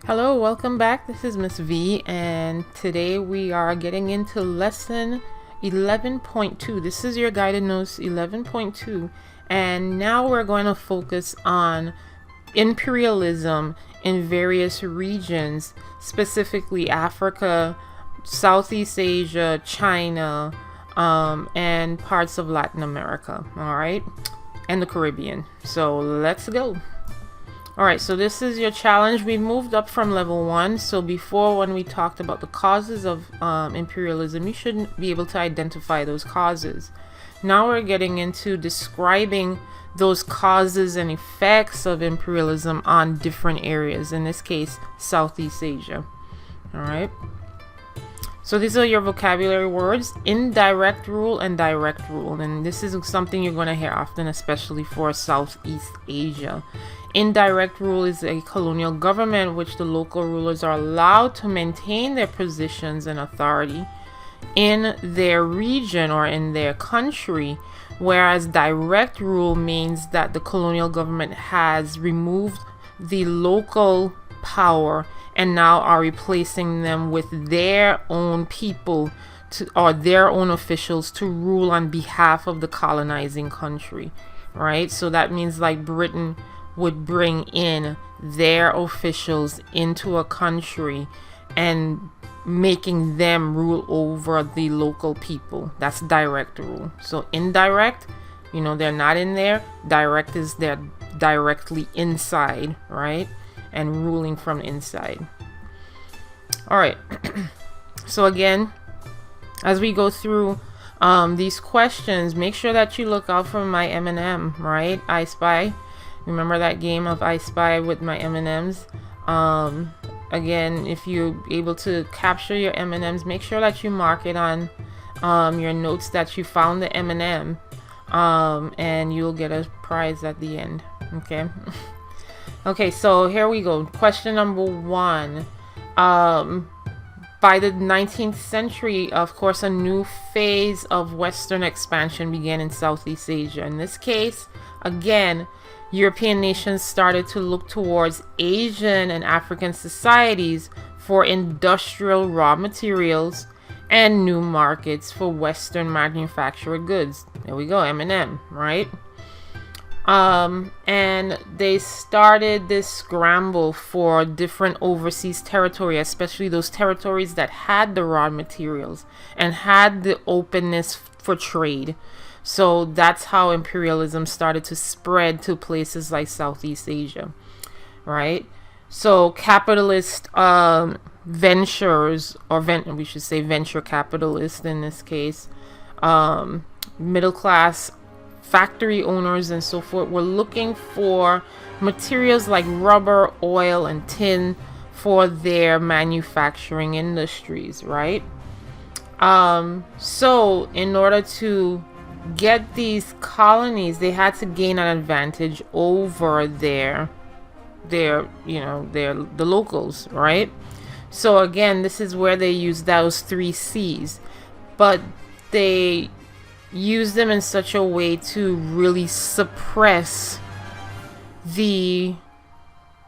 Hello, welcome back. This is Miss V, and today we are getting into lesson 11.2. This is your guided notes 11.2, and now we're going to focus on imperialism in various regions, specifically Africa, Southeast Asia, China, and parts of Latin America, all right, and the Caribbean. So let's go. Alright, so this is your challenge. We moved up from level 1. So before, when we talked about the causes of imperialism, you should be able to identify those causes. Now we're getting into describing those causes and effects of imperialism on different areas. In this case, Southeast Asia. Alright. So these are your vocabulary words: indirect rule and direct rule. And this is something you're going to hear often, especially for Southeast Asia. Indirect rule is a colonial government which the local rulers are allowed to maintain their positions and authority in their region or in their country, whereas direct rule means that the colonial government has removed the local power and now are replacing them with their own people or their own officials to rule on behalf of the colonizing country, right? So that means like Britain would bring in their officials into a country and making them rule over the local people. That's direct rule. So indirect, they're not in there. Direct is they're directly inside, right? And ruling from inside. All right. So again, as we go through these questions, make sure that you look out for my M&M, right? I Spy. Remember that game of I Spy with my M&Ms? Again, if you're able to capture your M&Ms, make sure that you mark it on your notes that you found the M&M, and you'll get a prize at the end. Okay. Okay, so here we go. Question number 1. By the 19th century, of course, a new phase of Western expansion began in Southeast Asia. In this case, again, European nations started to look towards Asian and African societies for industrial raw materials and new markets for Western manufactured goods. There we go, M&M, right? And they started this scramble for different overseas territory, especially those territories that had the raw materials and had the openness for trade. So that's how imperialism started to spread to places like Southeast Asia, right? So capitalist ventures, or we should say venture capitalists in this case, middle class factory owners and so forth, were looking for materials like rubber, oil, and tin for their manufacturing industries, right? So in order to get these colonies, they had to gain an advantage over the locals, right? So again, this is where they use those 3 C's, but they use them in such a way to really suppress the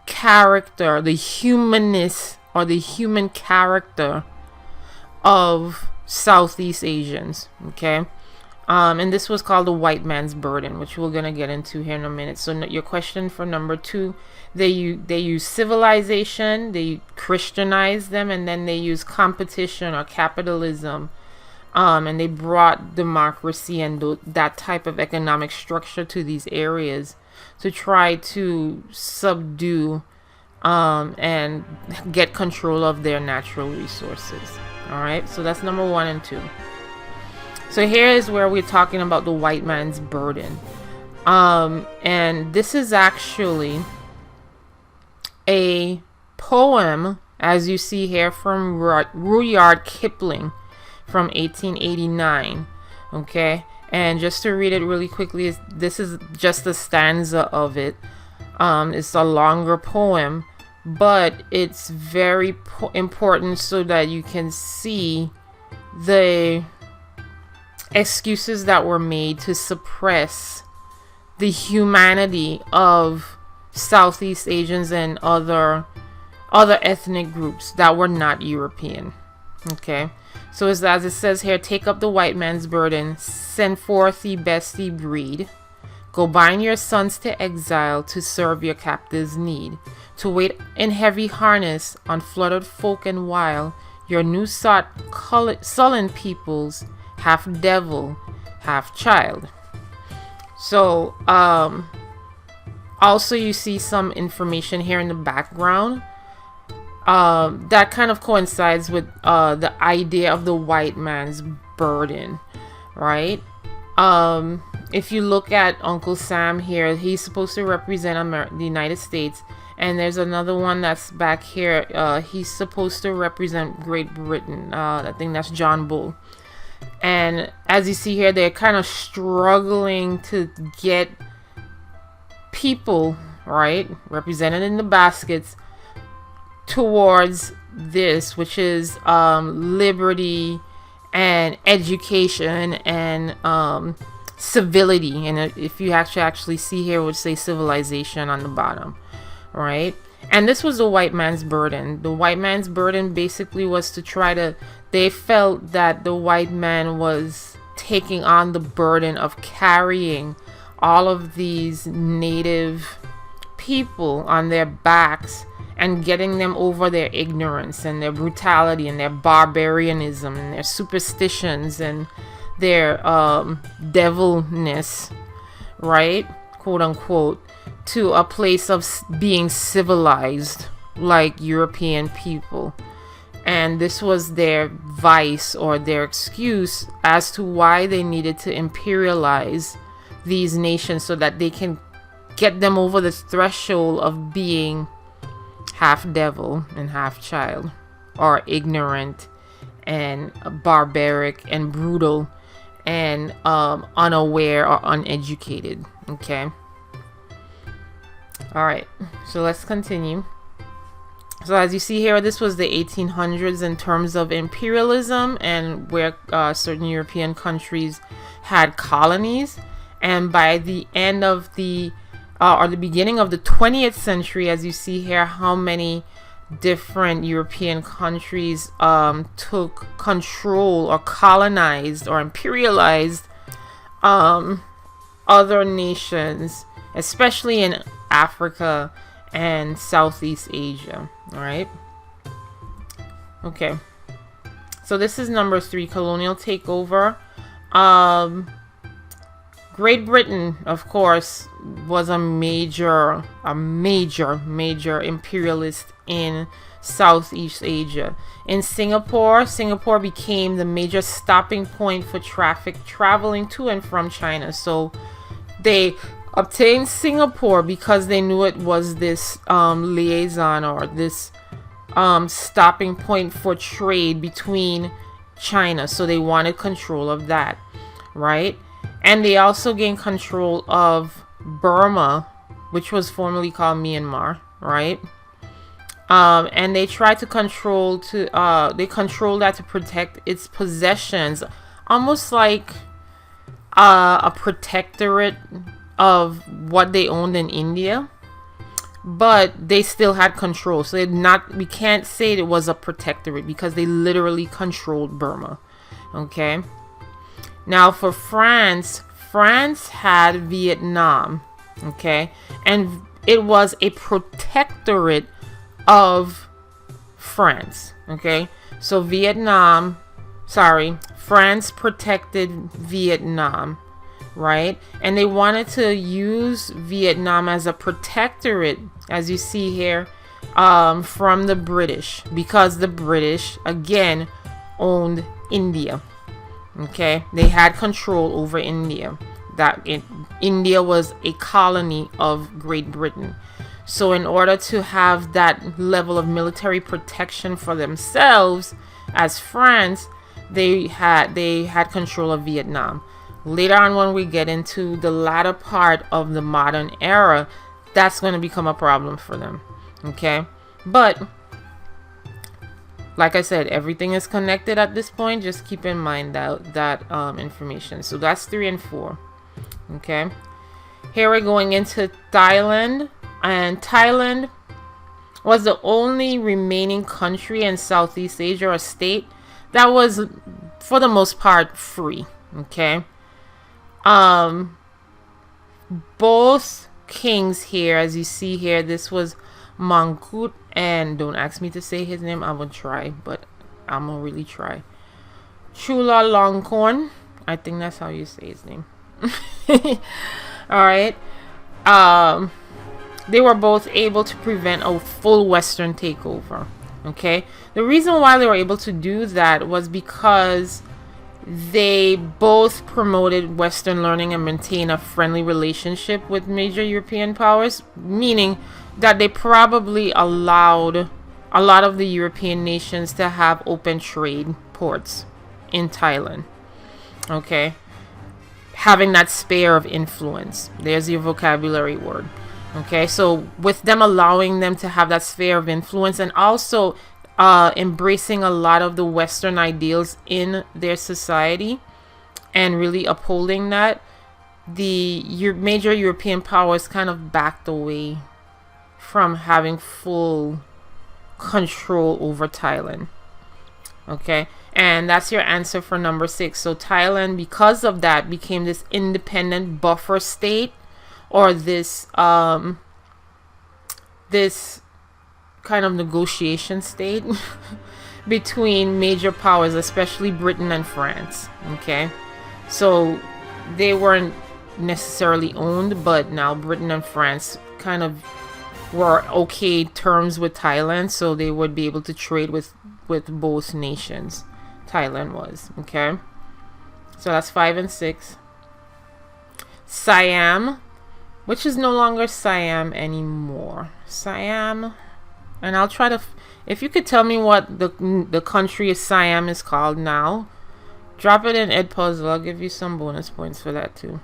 character, the humanness or the human character of Southeast Asians, okay? And this was called the white man's burden, which we're going to get into here in a minute. So your question for number 2, they use civilization, they Christianize them, and then they use competition or capitalism, and they brought democracy and that type of economic structure to these areas to try to subdue and get control of their natural resources. All right, so that's number 1 and 2. So here is where we're talking about the white man's burden. And this is actually a poem, as you see here, from Rudyard Kipling from 1889. Okay, and just to read it really quickly, this is just a stanza of it. It's a longer poem, but it's very important so that you can see the excuses that were made to suppress the humanity of Southeast Asians and other other ethnic groups that were not European. Okay, so as it says here, take up the white man's burden, send forth the best ye breed. Go bind your sons to exile to serve your captives' need, to wait in heavy harness on flooded folk and wild, your new sought sullen peoples, half devil, half child. So, also you see some information here in the background that kind of coincides with the idea of the white man's burden, right? If you look at Uncle Sam here, he's supposed to represent the United States. And there's another one that's back here. He's supposed to represent Great Britain. I think that's John Bull. And as you see here, they're kind of struggling to get people, right, represented in the baskets towards this, which is liberty and education and civility. And if you actually see here, it would say civilization on the bottom, right? And this was the white man's burden. The white man's burden basically was to try to, they felt that the white man was taking on the burden of carrying all of these native people on their backs and getting them over their ignorance and their brutality and their barbarianism and their superstitions and their devilness, right, quote unquote, to a place of being civilized like European people. And this was their vice or their excuse as to why they needed to imperialize these nations, so that they can get them over the threshold of being half devil and half child, or ignorant and barbaric and brutal and unaware or uneducated. Okay, all right, so let's continue. So as you see here, this was the 1800s in terms of imperialism, and where certain European countries had colonies. And by the end of the or the beginning of the 20th century, as you see here, how many different European countries took control or colonized or imperialized other nations, especially in Africa and Southeast Asia. All right. Okay. So this is number 3, Colonial Takeover. Great Britain, of course, was a major imperialist in Southeast Asia. In Singapore became the major stopping point for traffic traveling to and from China. So they obtained Singapore because they knew it was this liaison, or this stopping point for trade between China. So they wanted control of that, right? And they also gained control of Burma, which was formerly called Myanmar, right? And they tried to control that to protect its possessions, almost like a protectorate of what they owned in India, but they still had control. So we can't say it was a protectorate, because they literally controlled Burma. Okay. Now for France had Vietnam, okay, and it was a protectorate of France, okay. So France protected Vietnam, right? And they wanted to use Vietnam as a protectorate, as you see here, from the British, because the British again owned India. Okay, they had control over India. India was a colony of Great Britain. So in order to have that level of military protection for themselves as France, they had control of Vietnam. Later on, when we get into the latter part of the modern era, that's going to become a problem for them. Okay, but like I said, everything is connected at this point. Just keep in mind that information. So that's 3 and 4. Okay. Here we're going into Thailand. And Thailand was the only remaining country in Southeast Asia or state that was, for the most part, free. Okay. Both kings here, as you see here, this was Mangkut, and don't ask me to say his name, I'm gonna try, but I'm gonna really try. Chulalongkorn, I think that's how you say his name. All right. They were both able to prevent a full Western takeover. Okay. The reason why they were able to do that was because they both promoted Western learning and maintained a friendly relationship with major European powers, meaning that they probably allowed a lot of the European nations to have open trade ports in Thailand. Okay. Having that sphere of influence. There's your vocabulary word. Okay. So with them allowing them to have that sphere of influence, and also embracing a lot of the Western ideals in their society and really upholding that, the major European powers kind of backed away from having full control over Thailand. Okay, and that's your answer for number 6. So Thailand, because of that, became this independent buffer state, or this this kind of negotiation state between major powers, especially Britain and France. Okay, so they weren't necessarily owned, but now Britain and France kind of were okay terms with Thailand, so they would be able to trade with both nations. Thailand was. Okay, so that's 5 and 6. Siam, which is no longer Siam anymore. Siam. And I'll try to, if you could tell me what the country of Siam is called now, drop it in Edpuzzle. I'll give you some bonus points for that too.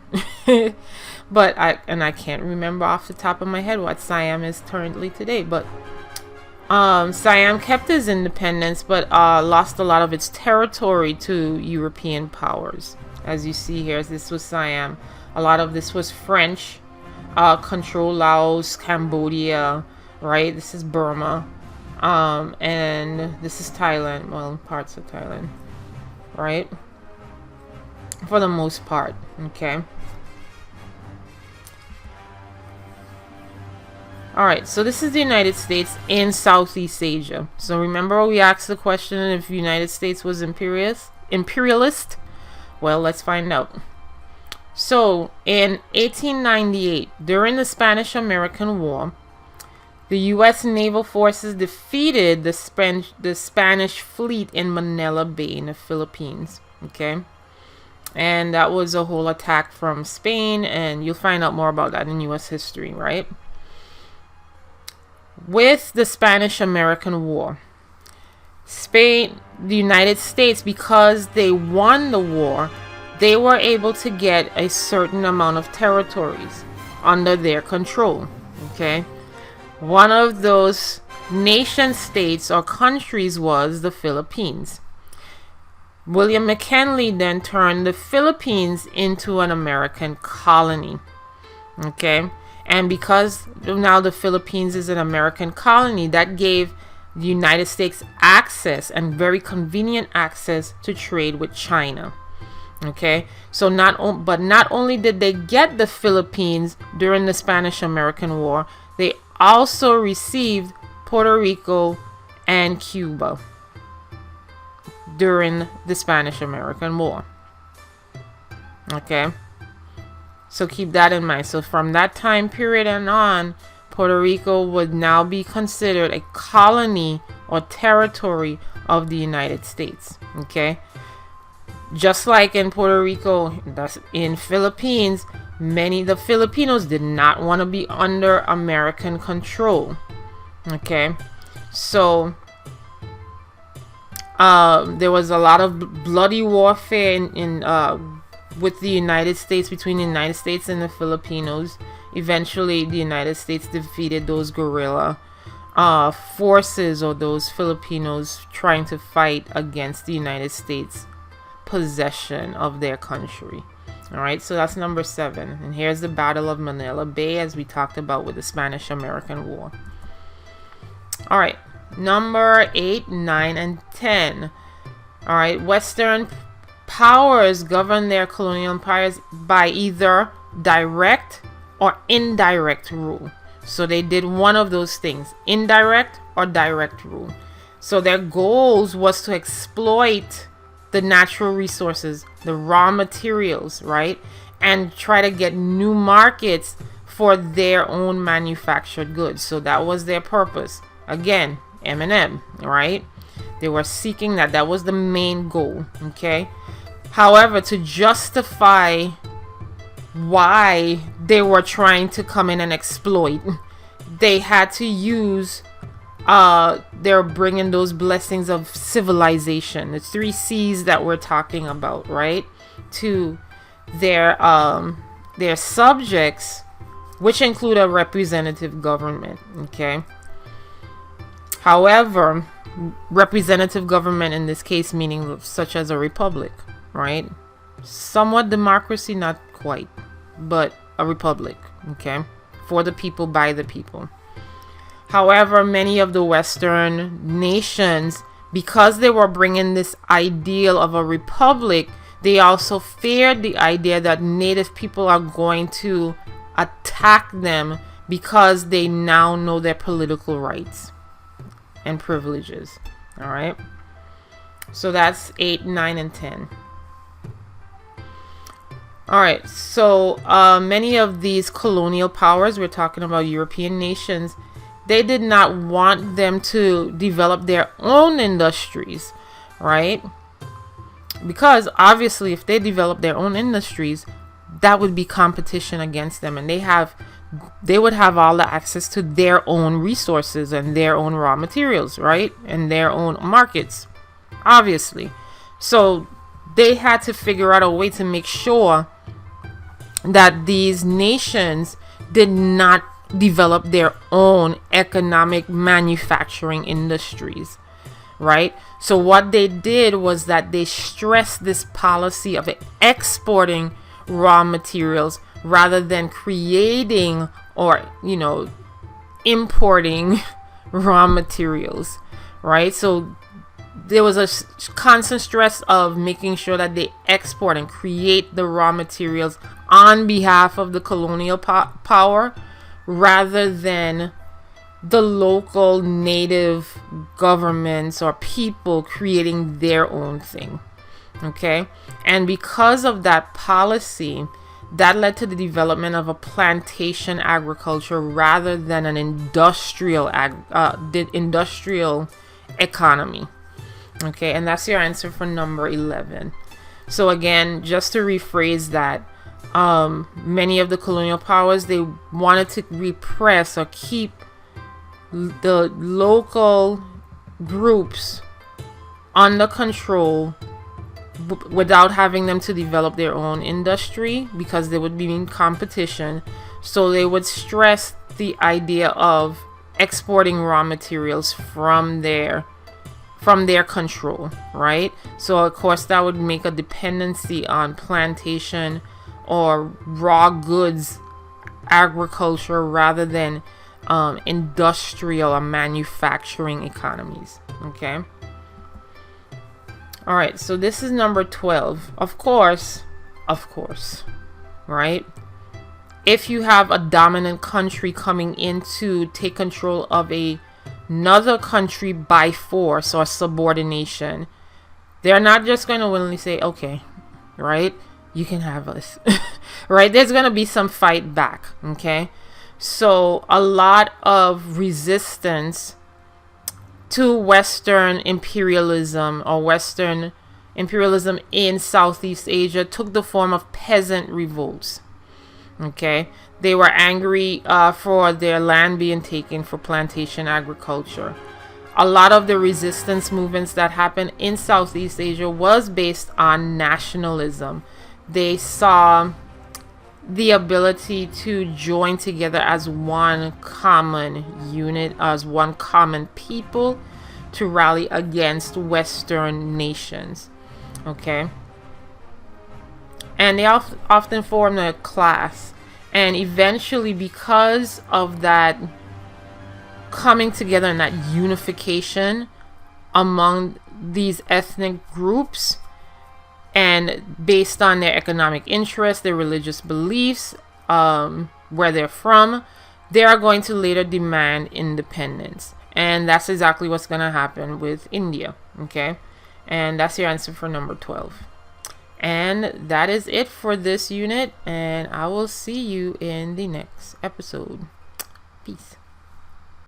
But I can't remember off the top of my head what Siam is currently today. But Siam kept its independence, but lost a lot of its territory to European powers. As you see here, this was Siam. A lot of this was French control, Laos, Cambodia. Right, this is Burma, and this is Thailand. Well, parts of Thailand, right? For the most part. Okay. All right, so this is the United States in Southeast Asia. So remember, we asked the question if the United States was imperialist. Well, let's find out. So in 1898, during the Spanish-American War, the U.S. naval forces defeated the Spanish fleet in Manila Bay in the Philippines. Okay, and that was a whole attack from Spain, and you'll find out more about that in U.S. history, right? With the Spanish-American War, Spain, the United States, because they won the war, they were able to get a certain amount of territories under their control. Okay. One of those nation states or countries was the Philippines. William McKinley then turned the Philippines into an American colony. Okay, and because now the Philippines is an American colony, that gave the United States access, and very convenient access, to trade with China. Okay, so not only did they get the Philippines during the Spanish-American War, they also received Puerto Rico and Cuba during the Spanish-American War. Okay, so keep that in mind. So from that time period and on, Puerto Rico would now be considered a colony or territory of the United States. Okay, just like in Puerto Rico, that's in Philippines, the Filipinos did not want to be under American control. Okay, so there was a lot of bloody warfare with the United States, between the United States and the Filipinos. Eventually, the United States defeated those guerrilla forces, or those Filipinos trying to fight against the United States possession of their country. All right, so that's number 7. And here's the Battle of Manila Bay, as we talked about with the Spanish-American War. All right, number 8, 9, and 10. All right, Western powers govern their colonial empires by either direct or indirect rule. So they did one of those things, indirect or direct rule. So their goals was to exploit the natural resources, the raw materials, right? And try to get new markets for their own manufactured goods. So that was their purpose. Again, M&M, right? They were seeking that. That was the main goal, okay? However, to justify why they were trying to come in and exploit, they had to use they're bringing those blessings of civilization, the 3 C's that we're talking about, right, to their subjects, which include a representative government. Okay, however, representative government in this case meaning such as a republic, right? Somewhat democracy, not quite, but a republic. Okay, for the people, by the people. However, many of the Western nations, because they were bringing this ideal of a republic, they also feared the idea that native people are going to attack them because they now know their political rights and privileges. All right. So that's 8, 9, and 10. All right. So many of these colonial powers, we're talking about European nations, they did not want them to develop their own industries, right? Because obviously if they develop their own industries, that would be competition against them, and they would have all the access to their own resources and their own raw materials, right? And their own markets, obviously. So they had to figure out a way to make sure that these nations did not develop their own economic manufacturing industries, right? So what they did was that they stressed this policy of exporting raw materials rather than creating or, importing raw materials, right? So there was a constant stress of making sure that they export and create the raw materials on behalf of the colonial power, rather than the local native governments or people creating their own thing. Okay, and because of that policy, that led to the development of a plantation agriculture rather than an industrial economy. Okay, and that's your answer for number 11. So again, just to rephrase that, many of the colonial powers, they wanted to repress or keep the local groups under control without having them to develop their own industry, because they would be in competition. So they would stress the idea of exporting raw materials from their control, right? So of course that would make a dependency on plantation or raw goods agriculture rather than industrial or manufacturing economies. Okay. All right, so this is number 12. Of course, right? If you have a dominant country coming in to take control of another country by force or subordination, they're not just going to willingly say, okay, right, you can have us, right? There's going to be some fight back, okay? So a lot of resistance to Western imperialism or Western imperialism in Southeast Asia took the form of peasant revolts. Okay, they were angry for their land being taken for plantation agriculture. A lot of the resistance movements that happened in Southeast Asia was based on nationalism. They saw the ability to join together as one common unit, as one common people, to rally against Western nations. Okay, and they often formed a class, and eventually, because of that coming together and that unification among these ethnic groups, and based on their economic interests, their religious beliefs, where they're from, they are going to later demand independence. And that's exactly what's going to happen with India. Okay, and that's your answer for number 12. And that is it for this unit, and I will see you in the next episode. Peace.